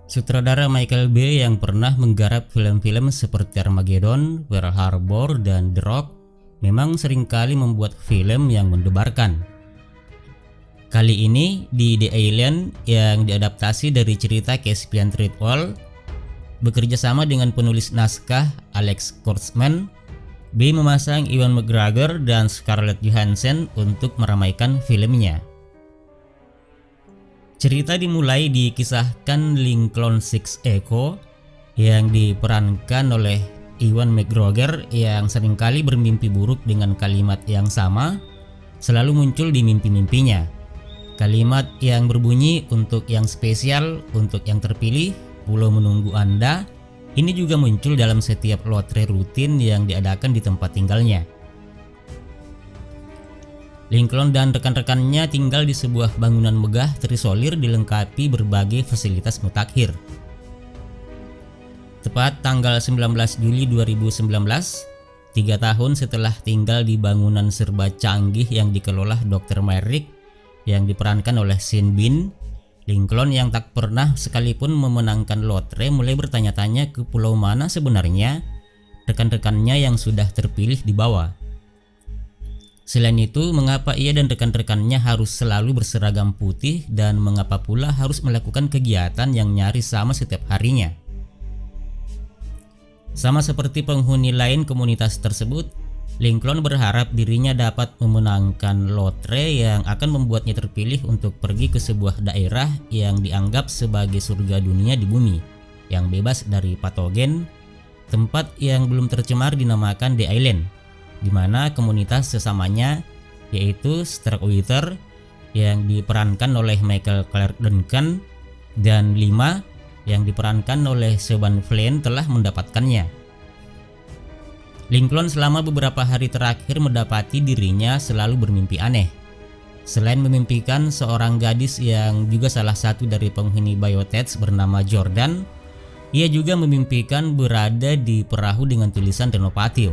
Sutradara Michael Bay yang pernah menggarap film-film seperti Armageddon, Pearl Harbor, dan The Rock memang seringkali membuat film yang mendebarkan. Kali ini di The Alien yang diadaptasi dari cerita Caspian Threadwell, bekerja sama dengan penulis naskah Alex Kurtzman, Bay memasang Ewan McGregor dan Scarlett Johansson untuk meramaikan filmnya. Cerita dimulai dikisahkan Lincoln Six Echo yang diperankan oleh Ewan McGregor yang seringkali bermimpi buruk dengan kalimat yang sama selalu muncul di mimpi-mimpinya. Kalimat yang berbunyi untuk yang spesial, untuk yang terpilih, Pulau menunggu Anda, ini juga muncul dalam setiap lotre rutin yang diadakan di tempat tinggalnya. Lincoln dan rekan-rekannya tinggal di sebuah bangunan megah terisolir dilengkapi berbagai fasilitas mutakhir. Tepat tanggal 19 Juli 2019, 3 tahun setelah tinggal di bangunan serba canggih yang dikelola Dr. Merrick yang diperankan oleh Sean Bean, Lincoln yang tak pernah sekalipun memenangkan lotre mulai bertanya-tanya ke pulau mana sebenarnya rekan-rekannya yang sudah terpilih dibawa. Selain itu, mengapa ia dan rekan-rekannya harus selalu berseragam putih dan mengapa pula harus melakukan kegiatan yang nyaris sama setiap harinya? Sama seperti penghuni lain komunitas tersebut, Lincoln berharap dirinya dapat memenangkan lotre yang akan membuatnya terpilih untuk pergi ke sebuah daerah yang dianggap sebagai surga dunia di bumi, yang bebas dari patogen, tempat yang belum tercemar dinamakan The Island, di mana komunitas sesamanya yaitu Starkweather yang diperankan oleh Michael Clarke Duncan dan 5 yang diperankan oleh Siobhan Flynn telah mendapatkannya. Lincoln selama beberapa hari terakhir mendapati dirinya selalu bermimpi aneh. Selain memimpikan seorang gadis yang juga salah satu dari penghuni Biotech bernama Jordan, ia juga memimpikan berada di perahu dengan tulisan Renopatio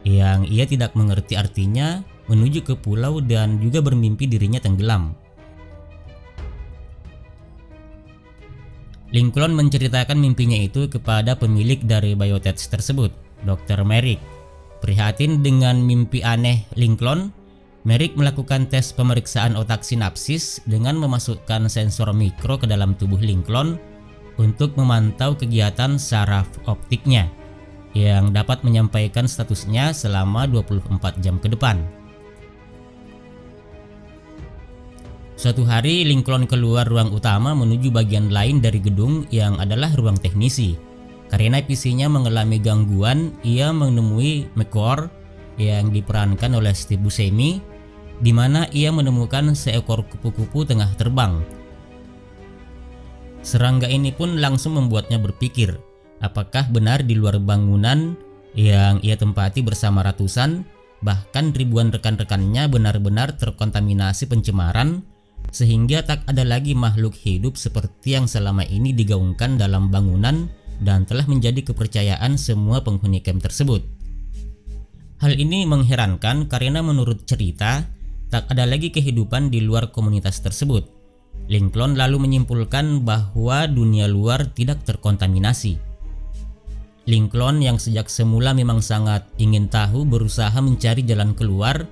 yang ia tidak mengerti artinya menuju ke pulau dan juga bermimpi dirinya tenggelam. Lincoln menceritakan mimpinya itu kepada pemilik dari Biotech tersebut, Dr. Merrick. Prihatin dengan mimpi aneh Lincoln, Merrick melakukan tes pemeriksaan otak sinapsis dengan memasukkan sensor mikro ke dalam tubuh Lincoln untuk memantau kegiatan saraf optiknya yang dapat menyampaikan statusnya selama 24 jam ke depan. Suatu hari Lincoln keluar ruang utama menuju bagian lain dari gedung yang adalah ruang teknisi. Karena PC-nya mengalami gangguan, ia menemui McCord yang diperankan oleh Steve Buscemi, di mana ia menemukan seekor kupu-kupu tengah terbang. Serangga ini pun langsung membuatnya berpikir, apakah benar di luar bangunan yang ia tempati bersama ratusan, bahkan ribuan rekan-rekannya benar-benar terkontaminasi pencemaran, sehingga tak ada lagi makhluk hidup seperti yang selama ini digaungkan dalam bangunan dan telah menjadi kepercayaan semua penghuni camp tersebut. Hal ini mengherankan karena menurut cerita, tak ada lagi kehidupan di luar komunitas tersebut. Lincoln lalu menyimpulkan bahwa dunia luar tidak terkontaminasi. Lincoln yang sejak semula memang sangat ingin tahu berusaha mencari jalan keluar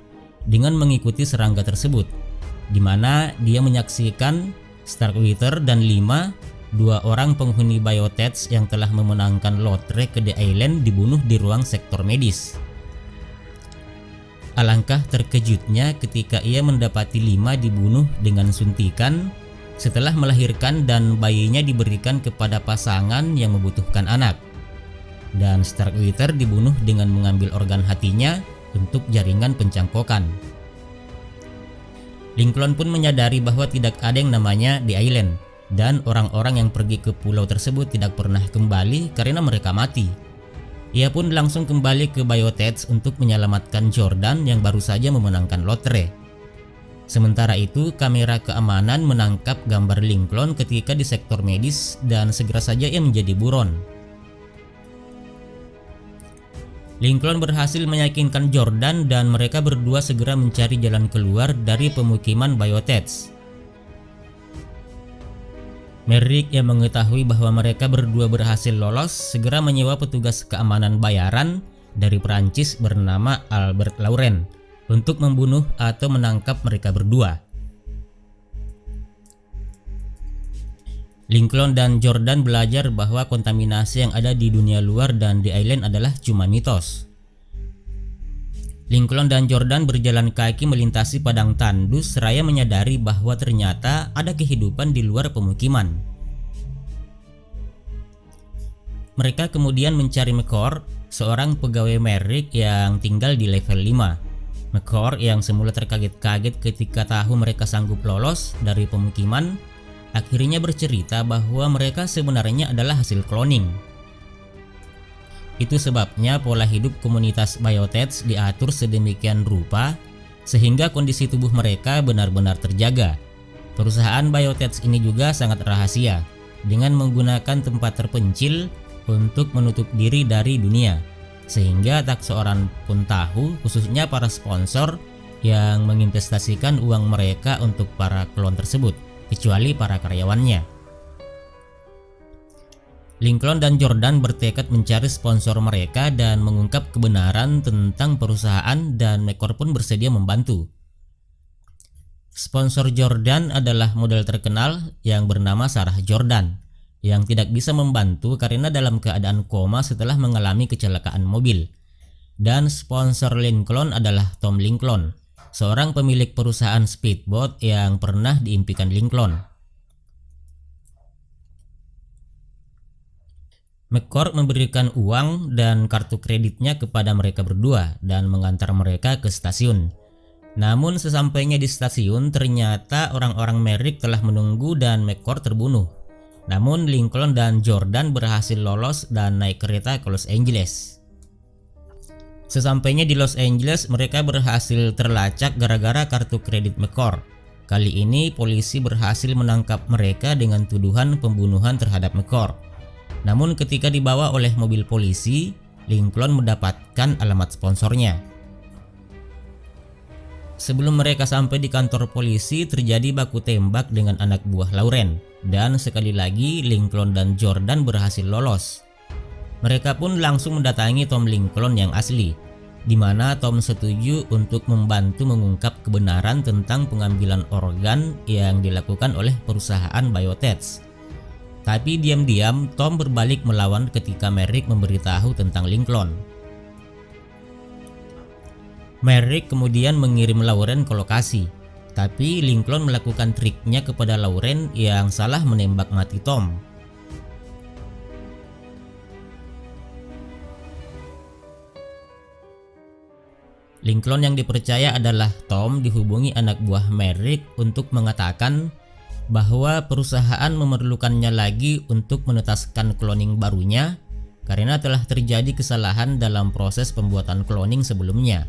dengan mengikuti serangga tersebut, di mana dia menyaksikan Starkweather dan 5, 2 orang penghuni Biotech yang telah memenangkan lotre ke The Island dibunuh di ruang sektor medis. Alangkah terkejutnya ketika ia mendapati 5 dibunuh dengan suntikan setelah melahirkan dan bayinya diberikan kepada pasangan yang membutuhkan anak. Dan Starkweather dibunuh dengan mengambil organ hatinya untuk jaringan pencangkokan. Lincoln pun menyadari bahwa tidak ada yang namanya The Island, dan orang-orang yang pergi ke pulau tersebut tidak pernah kembali karena mereka mati. Ia pun langsung kembali ke Biotech untuk menyelamatkan Jordan yang baru saja memenangkan lotre. Sementara itu, kamera keamanan menangkap gambar Lincoln ketika di sektor medis dan segera saja ia menjadi buron. Lincoln berhasil meyakinkan Jordan dan mereka berdua segera mencari jalan keluar dari pemukiman Biotech. Merrick yang mengetahui bahwa mereka berdua berhasil lolos segera menyewa petugas keamanan bayaran dari Perancis bernama Albert Lauren untuk membunuh atau menangkap mereka berdua. Lincoln dan Jordan belajar bahwa kontaminasi yang ada di dunia luar dan di island adalah cuma mitos. Lincoln dan Jordan berjalan kaki melintasi padang tandus seraya menyadari bahwa ternyata ada kehidupan di luar pemukiman. Mereka kemudian mencari McCord, seorang pegawai Merrick yang tinggal di level 5. McCord yang semula terkaget-kaget ketika tahu mereka sanggup lolos dari pemukiman, akhirnya bercerita bahwa mereka sebenarnya adalah hasil cloning. Itu sebabnya pola hidup komunitas Biotage diatur sedemikian rupa sehingga kondisi tubuh mereka benar-benar terjaga. Perusahaan Biotage ini juga sangat rahasia dengan menggunakan tempat terpencil untuk menutup diri dari dunia, sehingga tak seorang pun tahu, khususnya para sponsor yang menginvestasikan uang mereka untuk para klon tersebut, kecuali para karyawannya. Lincoln dan Jordan bertekad mencari sponsor mereka dan mengungkap kebenaran tentang perusahaan, dan McCord pun bersedia membantu. Sponsor Jordan adalah model terkenal yang bernama Sarah Jordan yang tidak bisa membantu karena dalam keadaan koma setelah mengalami kecelakaan mobil. Dan sponsor Lincoln adalah Tom Lincoln, seorang pemilik perusahaan speedboat yang pernah diimpikan Lincoln. McCord memberikan uang dan kartu kreditnya kepada mereka berdua dan mengantar mereka ke stasiun. Namun sesampainya di stasiun, ternyata orang-orang Merrick telah menunggu dan McCord terbunuh. Namun Lincoln dan Jordan berhasil lolos dan naik kereta ke Los Angeles. Sesampainya di Los Angeles, mereka berhasil terlacak gara-gara kartu kredit McCord. Kali ini polisi berhasil menangkap mereka dengan tuduhan pembunuhan terhadap McCord. Namun ketika dibawa oleh mobil polisi, Lincoln mendapatkan alamat sponsornya. Sebelum mereka sampai di kantor polisi, terjadi baku tembak dengan anak buah Lauren, dan sekali lagi Lincoln dan Jordan berhasil lolos. Mereka pun langsung mendatangi Tom Lincoln yang asli, di mana Tom setuju untuk membantu mengungkap kebenaran tentang pengambilan organ yang dilakukan oleh perusahaan Biotage. Tapi diam-diam Tom berbalik melawan ketika Merrick memberitahu tentang Lincoln. Merrick kemudian mengirim Lauren ke lokasi, tapi Lincoln melakukan triknya kepada Lauren yang salah menembak mati Tom. Lincoln yang dipercaya adalah Tom dihubungi anak buah Merrick untuk mengatakan bahwa perusahaan memerlukannya lagi untuk menetaskan cloning barunya karena telah terjadi kesalahan dalam proses pembuatan cloning sebelumnya.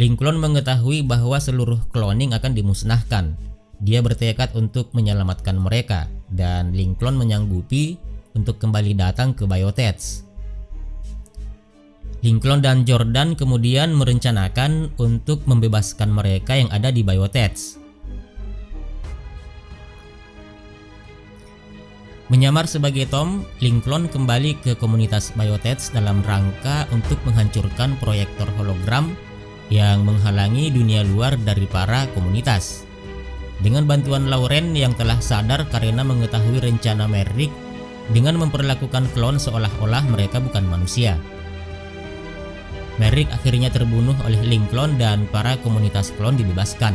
Lincoln mengetahui bahwa seluruh cloning akan dimusnahkan. Dia bertekad untuk menyelamatkan mereka, dan Lincoln menyanggupi untuk kembali datang ke Biotage. Lincoln dan Jordan kemudian merencanakan untuk membebaskan mereka yang ada di Biotage. Menyamar sebagai Tom, Lincoln kembali ke komunitas Biotage dalam rangka untuk menghancurkan proyektor hologram yang menghalangi dunia luar dari para komunitas. Dengan bantuan Lauren yang telah sadar karena mengetahui rencana Merrick dengan memperlakukan klon seolah-olah mereka bukan manusia. Merrick akhirnya terbunuh oleh Lincoln dan para komunitas klon dibebaskan.